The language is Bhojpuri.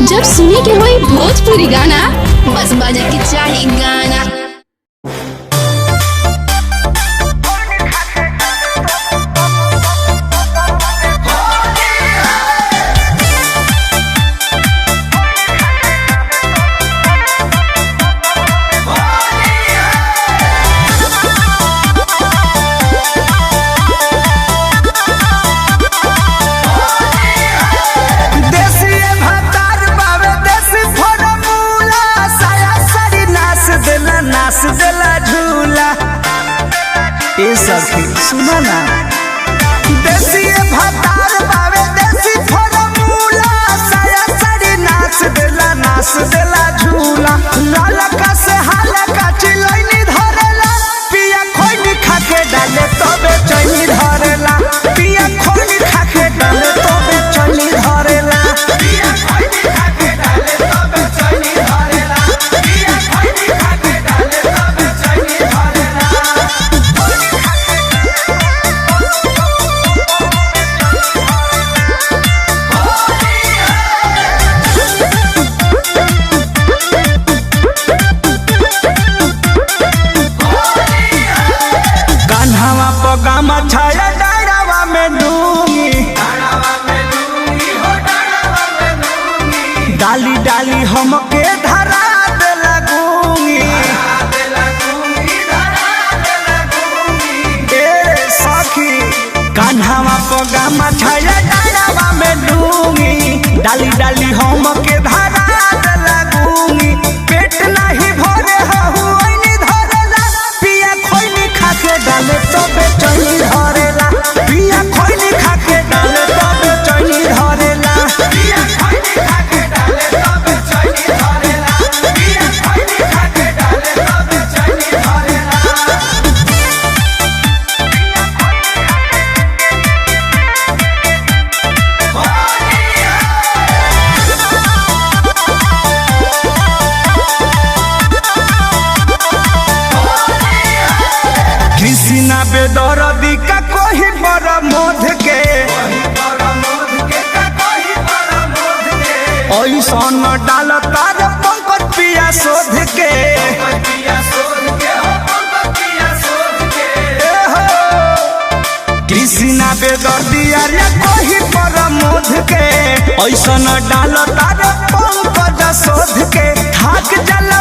जब सुने के होई भोजपुरी गाना बस बजे के चाही गाना। नाच देला झूला ए सखी सुना ना देसी भतार बावे देसी फॉर्मूला साया साड़ी नाच देला झूला लालका से हालका चिलैनी धरेला पिया खोनी खाके डाले तबे चैनी धरेला पिया खोनी खाके डाले तबे चैनी धरेला पिया खोनी खाके डाले तबे चैनी धरेला पिया खोनी खाके डाले तबे चैनी धरेला। कान्हावा पगामा छाया डायरावा में डूंगी डाली डाली हमके धरा दे लगूंगी ए सखी कान्हावा पगामा छाया डायरावा में डूंगी डाली डाली हमके धरा दे लगूंगी पेट नहीं भरे हुई धरेला पिया खोइनी खाके डाले तबे चैनी धरेला पिया खोइनी खाके डाले तबे चैनी धरेला पिया खोइनी खाके डाले तबे चैनी धरेला पिया खोइनी खाके डाले तबे चैनी धरेला। कृष्णा बेदर्दी का कोई बड़ा मोध के ऐसन डाल तार पंकज पिया शोध के कृष्णा बेदर्दी अरे कोई बड़ा मोध के ऐसन डाल तार पंकज शोध के थाक जला